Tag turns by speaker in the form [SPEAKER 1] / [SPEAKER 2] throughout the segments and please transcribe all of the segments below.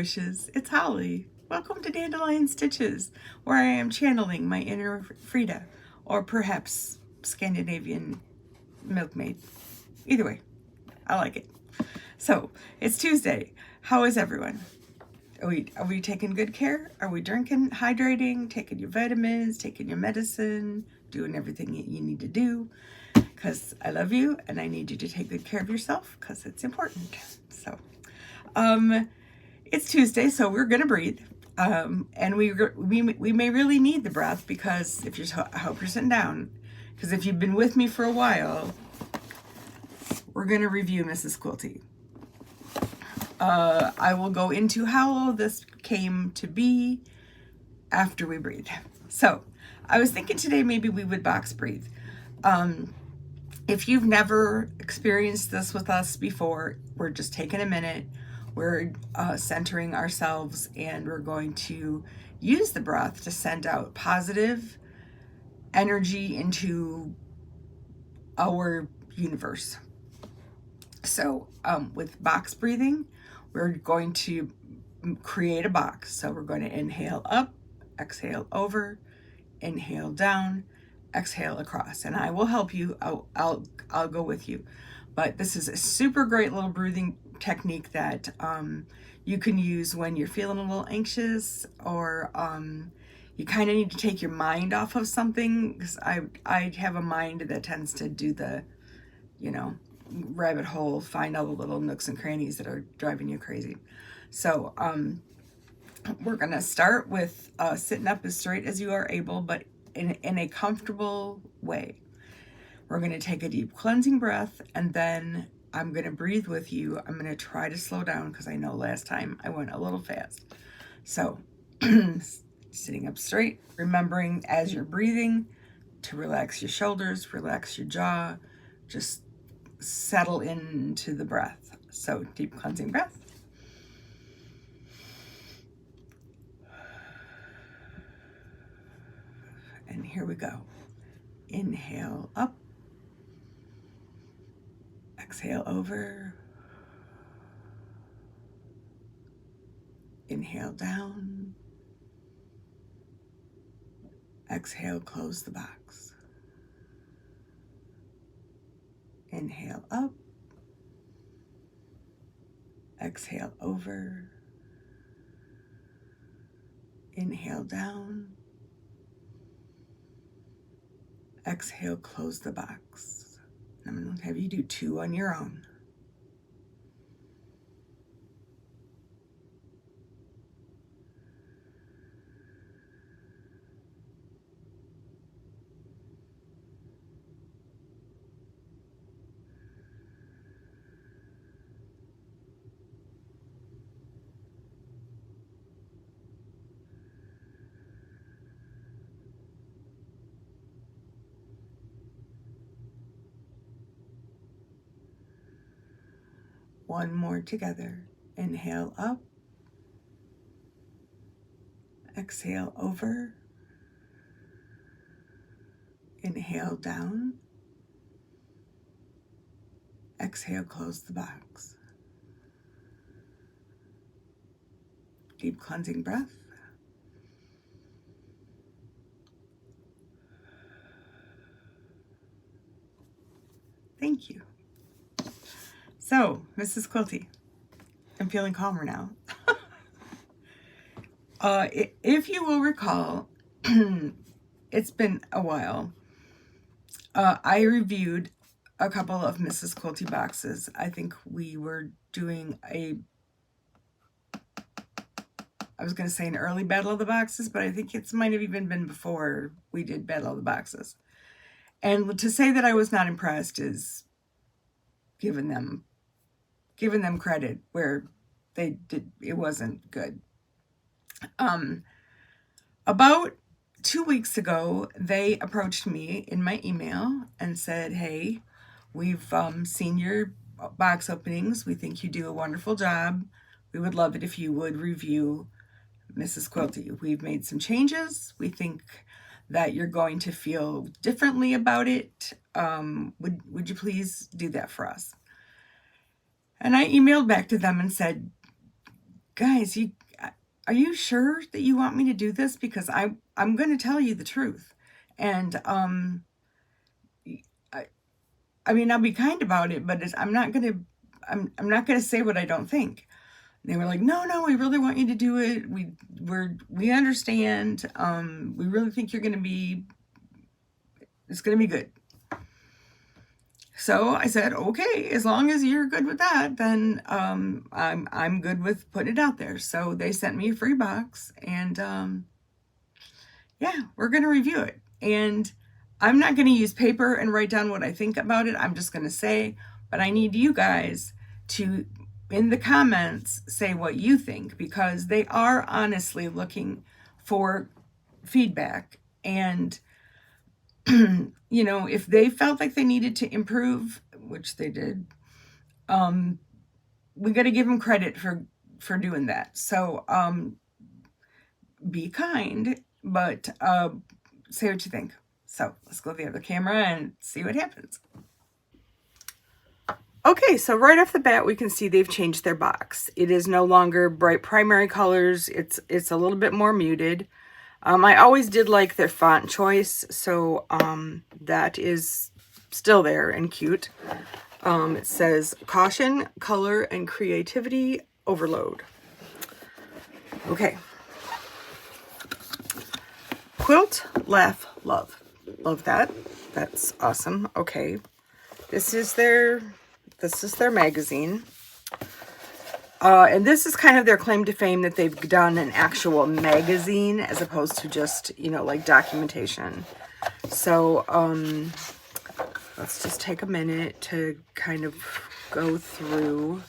[SPEAKER 1] wishes. It's Holly. Welcome to Dandelion Stitches, where I am channeling my inner Frida, or perhaps Scandinavian milkmaid. Either way, I like it. So, it's Tuesday. How is everyone? Are we taking good care? Are we drinking, hydrating, taking your vitamins, taking your medicine, doing everything you need to do? Because I love you and I need you to take good care of yourself because it's important. So, it's Tuesday, so we're gonna breathe, and we may really need the breath because if you're, I hope you're sitting down, because if you've been with me for a while, we're gonna review Mrs. Quilty. I will go into how all this came to be after we breathe. So, I was thinking today maybe we would box breathe. If you've never experienced this with us before, we're just taking a minute. We're centering ourselves and we're going to use the breath to send out positive energy into our universe. So with box breathing, we're going to create a box. So we're going to inhale up, exhale over, inhale down, exhale across, and I will help you. I'll go with you. But this is a super great little breathing technique that you can use when you're feeling a little anxious, or you kind of need to take your mind off of something, because I have a mind that tends to do the, rabbit hole, find all the little nooks and crannies that are driving you crazy. So we're gonna start with sitting up as straight as you are able, but in a comfortable way. We're going to take a deep cleansing breath, and then I'm going to breathe with you. I'm going to try to slow down because I know last time I went a little fast. So sitting up straight, remembering as you're breathing to relax your shoulders, relax your jaw, just settle into the breath. So deep cleansing breath. And here we go. Inhale up. Exhale over. Inhale down. Exhale, close the box. Inhale up. Exhale over. Inhale down. Exhale, close the box. I'm going to have you do 2 on your own. One more together. Inhale up. Exhale over. Inhale down. Exhale, close the box. Deep cleansing breath. Thank you. So, Mrs. Quilty, I'm feeling calmer now. If you will recall, it's been a while. I reviewed a couple of Mrs. Quilty boxes. I think we were doing I was going to say an early Battle of the Boxes, but I think it might have even been before we did Battle of the Boxes. And to say that I was not impressed is giving them credit where they did. It wasn't good. About 2 weeks ago, they approached me in my email and said, hey, we've seen your box openings. We think you do a wonderful job. We would love it if you would review Mrs. Quilty. We've made some changes. We think that you're going to feel differently about it. Would you please do that for us? And I emailed back to them and said, guys, are you sure that you want me to do this? Because I'm going to tell you the truth. And I mean, I'll be kind about it, but I'm not going to say what I don't think. And they were like, no, we really want you to do it. We understand. We really think it's going to be good. So I said, okay, as long as you're good with that, then I'm good with putting it out there. So they sent me a free box, and yeah, we're going to review it. And I'm not going to use paper and write down what I think about it. I'm just going to say, but I need you guys to, in the comments, say what you think, because they are honestly looking for feedback. And you know, if they felt like they needed to improve, which they did, we got to give them credit for doing that. So be kind, but say what you think. So let's go to the other camera and see what happens. Okay, so right off the bat, we can see they've changed their box. It is no longer bright primary colors. It's a little bit more muted. I always did like their font choice, so that is still there and cute. It says, caution, color, and creativity overload. Okay. Quilt, laugh, love. Love that. That's awesome. Okay. This is their magazine. And this is kind of their claim to fame, that they've done an actual magazine as opposed to just, you know, like documentation. So, let's just take a minute to kind of go through.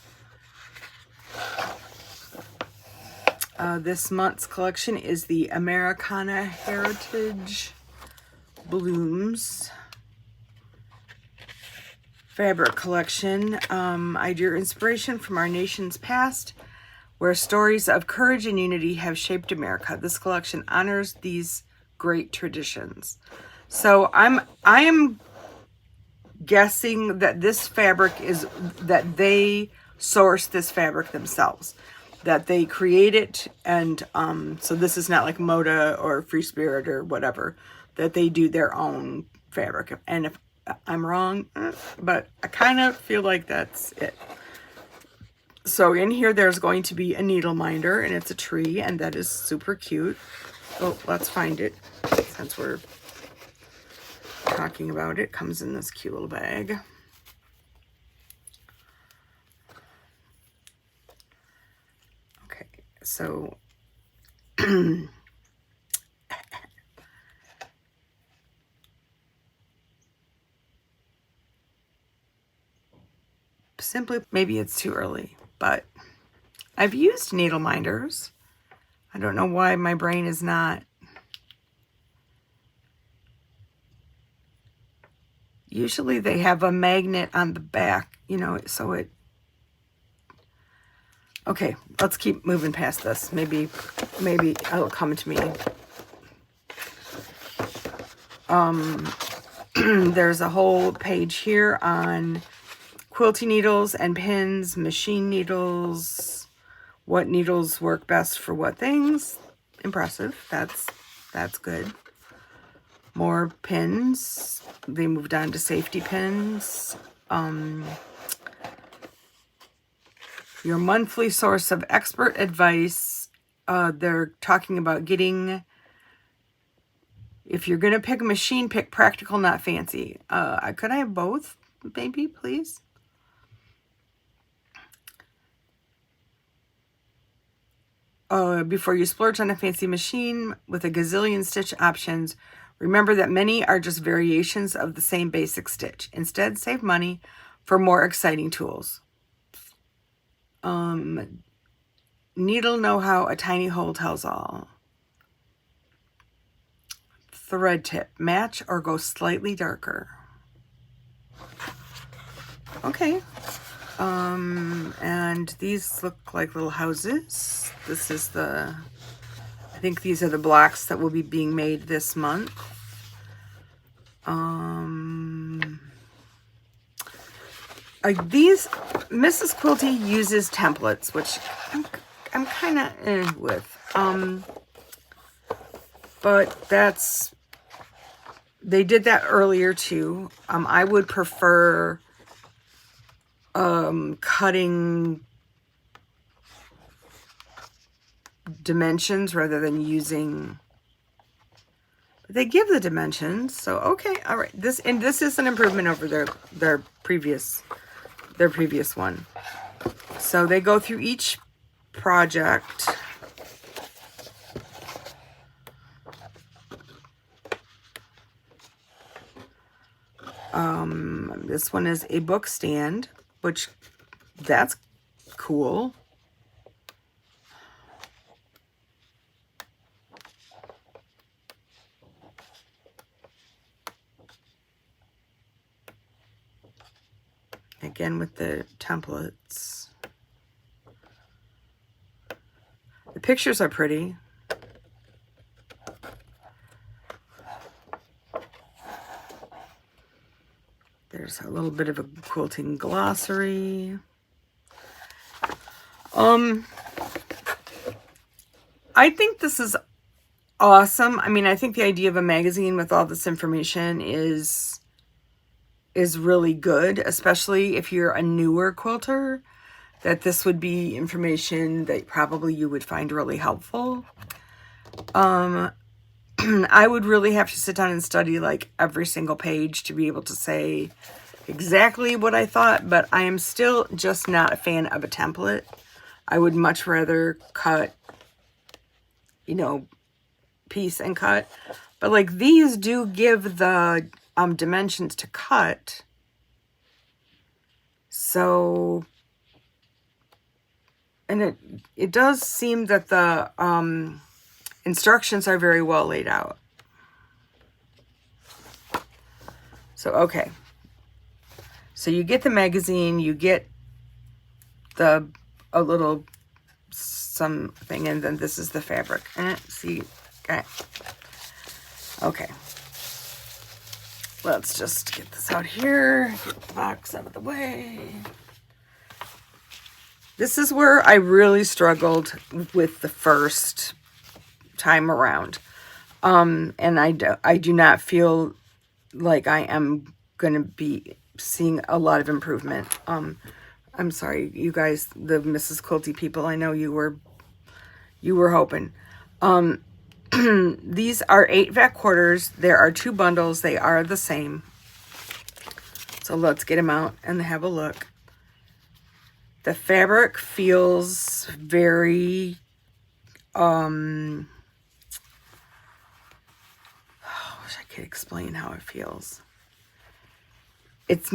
[SPEAKER 1] This month's collection is the Americana Heritage Blooms fabric collection. I drew inspiration from our nation's past, where stories of courage and unity have shaped America. This collection honors these great traditions. So I am guessing that this fabric is that they source this fabric themselves, that they create it, and so this is not like Moda or Free Spirit or whatever, that they do their own fabric. And if I'm wrong, but I kind of feel like that's it. So in here, there's going to be a needle minder, and it's a tree, and that is super cute. Oh, let's find it since we're talking about it. Comes in this cute little bag. Okay, so simply, maybe it's too early, but I've used needle minders. I don't know why my brain is not. Usually they have a magnet on the back, you know, so it. Okay, let's keep moving past this. Maybe it'll come to me. There's a whole page here on quilty needles and pins, machine needles, what needles work best for what things. Impressive. That's good. More pins. They moved on to safety pins. Your monthly source of expert advice. They're talking about getting, if you're going to pick a machine, pick practical, not fancy. Could I have both, maybe, please? Before you splurge on a fancy machine with a gazillion stitch options, remember that many are just variations of the same basic stitch. Instead, save money for more exciting tools. Needle know-how, a tiny hole tells all. Thread tip, match or go slightly darker. Okay. And these look like little houses. This is I think these are the blocks that will be being made this month. These, Mrs. Quilty uses templates, which I'm kind of with. But they did that earlier too. I would prefer cutting dimensions rather than using. They give the dimensions, so okay, all right. This is an improvement over their previous one. So they go through each project. This one is a book stand, which that's cool. Again with the templates. The pictures are pretty. There's a little bit of a quilting glossary. I think this is awesome. I mean, I think the idea of a magazine with all this information is really good, especially if you're a newer quilter, that this would be information that probably you would find really helpful. I would really have to sit down and study like every single page to be able to say exactly what I thought, but I am still just not a fan of a template. I would much rather cut, you know, piece and cut. But like these do give the dimensions to cut. So, and it does seem that the instructions are very well laid out. So, okay. So you get the magazine, you get a little something, and then this is the fabric. See, okay. Okay. Let's just get this out here, get the box out of the way. This is where I really struggled with the first time around. And I do not feel like I am going to be seeing a lot of improvement. I'm sorry, you guys, the Mrs. Quilty people, I know you were hoping. These are 8 vac quarters. There are 2 bundles. They are the same. So let's get them out and have a look. The fabric feels very, I wish I could explain how it feels. It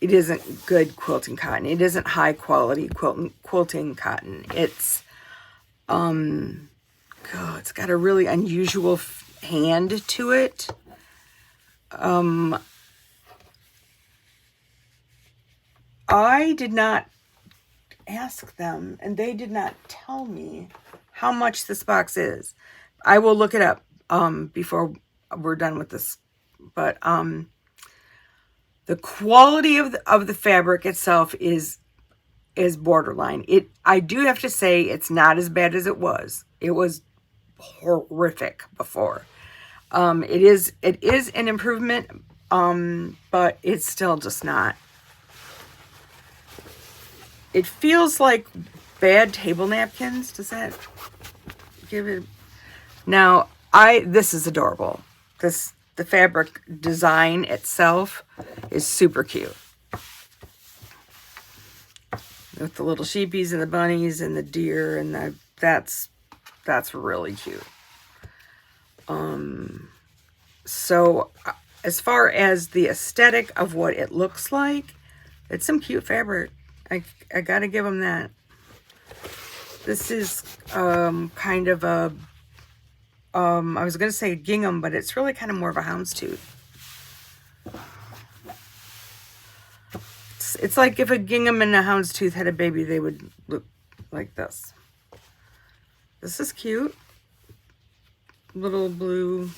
[SPEAKER 1] isn't good quilting cotton. It isn't high quality quilting cotton. It's, it's got a really unusual hand to it. I did not ask them, and they did not tell me how much this box is. I will look it up before we're done with this. But the quality of the fabric itself is borderline. I do have to say it's not as bad as it was. It was horrific before. It is an improvement, but it's still just not. It feels like bad table napkins. Does that give it? Now, this is adorable. The fabric design itself is super cute. With the little sheepies and the bunnies and the deer and that's really cute. So as far as the aesthetic of what it looks like, it's some cute fabric. I gotta give them that. This is kind of a I was gonna say a gingham, but it's really kind of more of a houndstooth. It's like if a gingham and a houndstooth had a baby, they would look like this. This is cute. Little blue.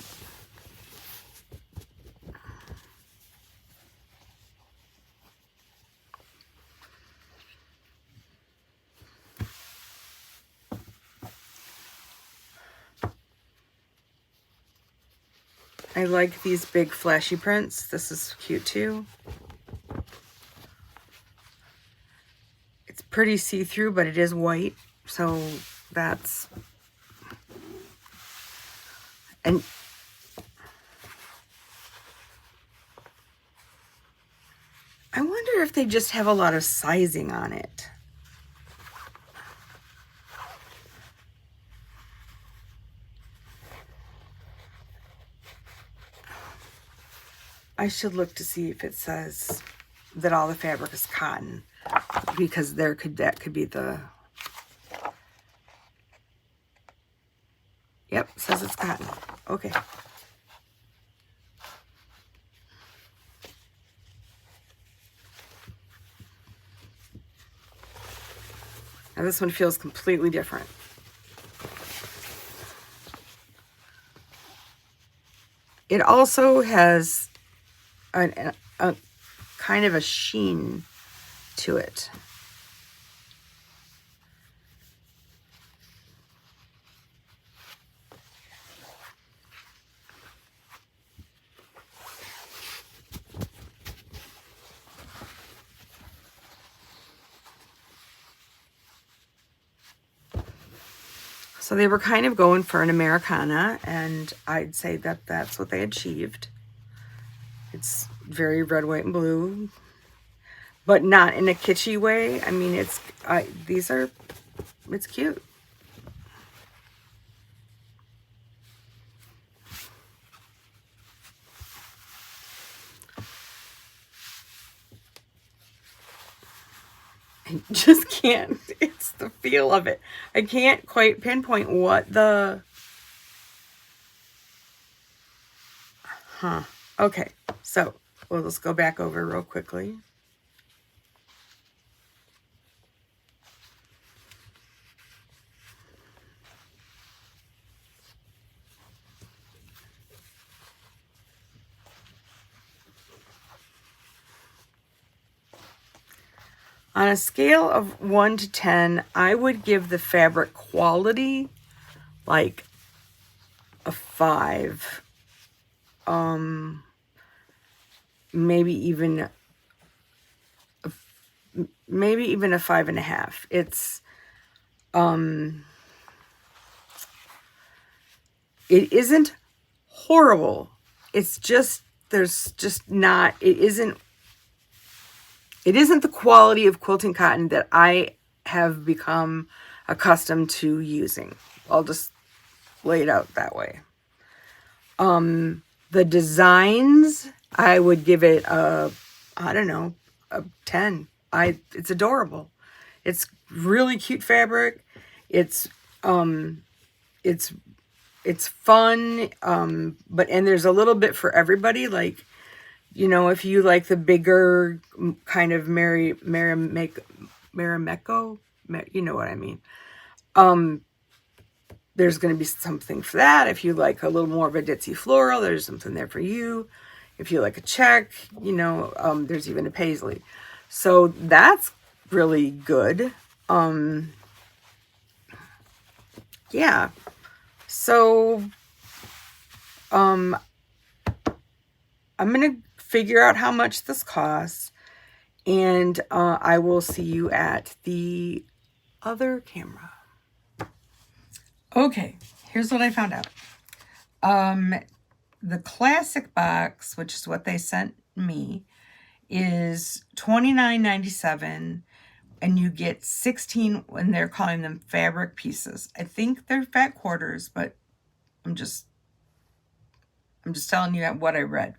[SPEAKER 1] I like these big flashy prints. This is cute too. It's pretty see-through, but it is white, so that's... And I wonder if they just have a lot of sizing on it. I should look to see if it says that all the fabric is cotton, because that could be the... Yep, says it's cotton. Okay. Now this one feels completely different. It also has a kind of a sheen to it. So they were kind of going for an Americana, and I'd say that that's what they achieved. It's very red, white, and blue, but not in a kitschy way. I mean, it's cute. I just can't, it's the feel of it. I can't quite pinpoint what the... Okay, so we'll just go back over real quickly. On a scale of 1 to 10, I would give the fabric quality like a 5. Maybe even a 5.5. It's it isn't horrible. It's just, there's just not, it isn't the quality of quilting cotton that I have become accustomed to using. I'll just lay it out that way. The designs, I would give it a 10. It's adorable. It's really cute fabric. It's fun. And there's a little bit for everybody. Like, you know, if you like the bigger kind of Marimekko, you know what I mean. There's going to be something for that. If you like a little more of a ditzy floral, there's something there for you. If you like a check, you know, there's even a paisley. So that's really good. Yeah. So, I'm going to figure out how much this costs, and I will see you at the other camera. Okay, here's what I found out. The classic box, which is what they sent me, is $29.97, and you get 16, and they're calling them fabric pieces. I think they're fat quarters, but I'm just telling you what I read.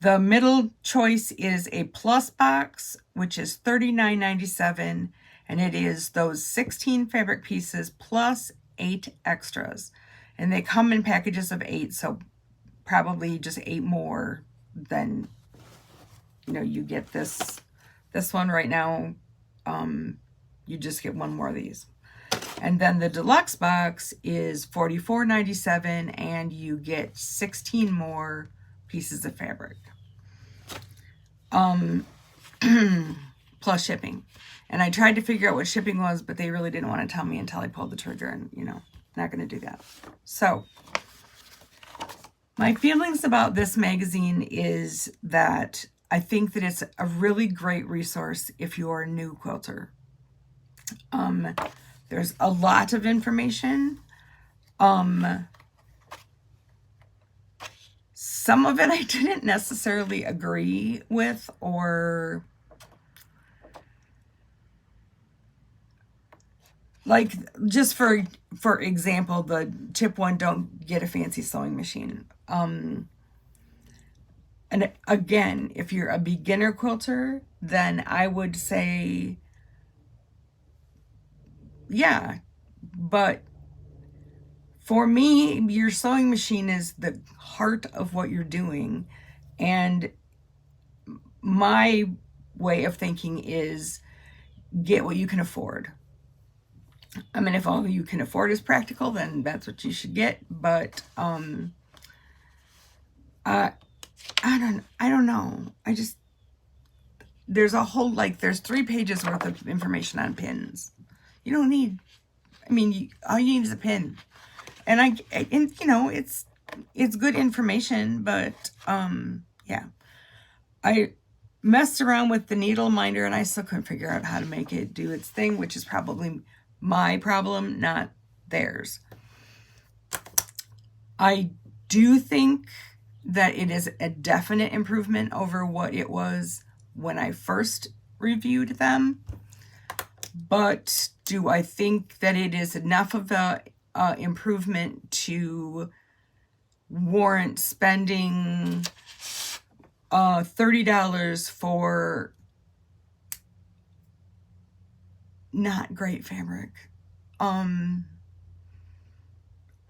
[SPEAKER 1] The middle choice is a plus box, which is $39.97, and it is those 16 fabric pieces plus 8 extras. And they come in packages of 8, so probably just 8 more than, you know, you get this one right now. You just get 1 more of these. And then the deluxe box is $44.97, and you get 16 more pieces of fabric. Plus shipping. And I tried to figure out what shipping was, but they really didn't want to tell me until I pulled the trigger, and, you know, not going to do that. So My feelings about this magazine is that I think that it's a really great resource if you're a new quilter. There's a lot of information. Some of it I didn't necessarily agree with, or like, just for example, the tip 1, don't get a fancy sewing machine. And again, if you're a beginner quilter, then I would say, yeah, but for me, your sewing machine is the heart of what you're doing. And my way of thinking is get what you can afford. I mean, if all you can afford is practical, then that's what you should get. But I don't know. There's a whole, like, there's 3 pages worth of information on pins. You don't need, I mean, all you need is a pin. And you know, it's good information, but yeah. I messed around with the needle minder and I still couldn't figure out how to make it do its thing, which is probably my problem, not theirs. I do think that it is a definite improvement over what it was when I first reviewed them. But do I think that it is enough of a improvement to warrant spending $30 for not great fabric? I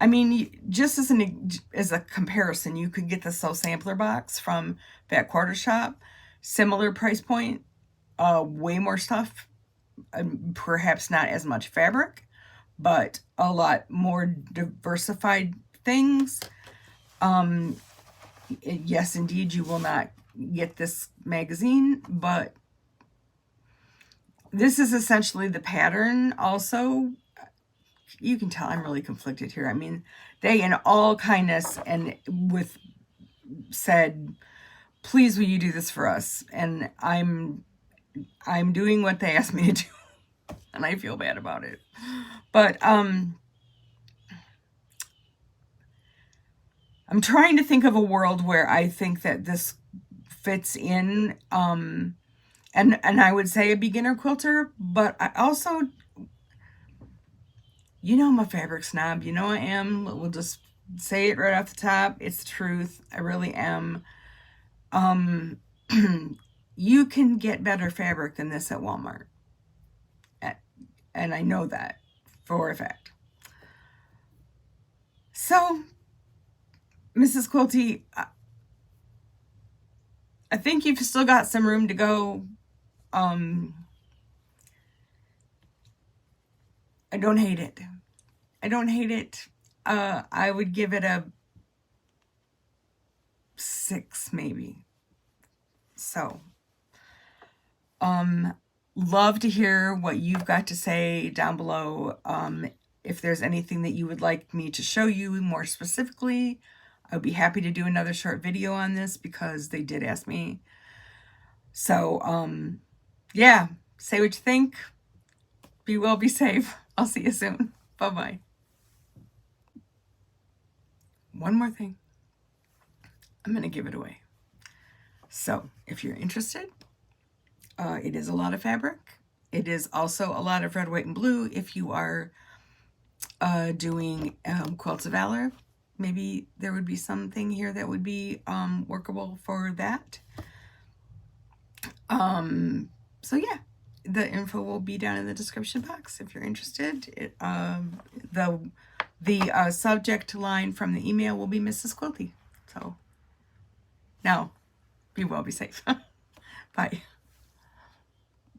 [SPEAKER 1] mean, just as a comparison, you could get the Sew Sampler box from Fat Quarter Shop, similar price point, way more stuff, perhaps not as much fabric, but a lot more diversified things. Yes, indeed, you will not get this magazine, but this is essentially the pattern also. You can tell I'm really conflicted here. I mean, they in all kindness and with said, please will you do this for us? And I'm doing what they asked me to do, and I feel bad about it. But I'm trying to think of a world where I think that this fits in, and I would say a beginner quilter, but I also, you know, I'm a fabric snob. You know I am. We'll just say it right off the top. It's the truth. I really am. You can get better fabric than this at Walmart. And I know that for a fact. So, Mrs. Quilty, I think you've still got some room to go. I don't hate it. I don't hate it. I would give it a 6 maybe. So, love to hear what you've got to say down below. If there's anything that you would like me to show you more specifically, I'd be happy to do another short video on this because they did ask me. So, yeah, say what you think. Be well, be safe. I'll see you soon. Bye-bye. One more thing. I'm going to give it away. So, if you're interested, it is a lot of fabric. It is also a lot of red, white, and blue. If you are doing Quilts of Valor, maybe there would be something here that would be workable for that. So yeah, the info will be down in the description box if you're interested. The subject line from the email will be Mrs. Quilty. So now, be well, be safe. Bye.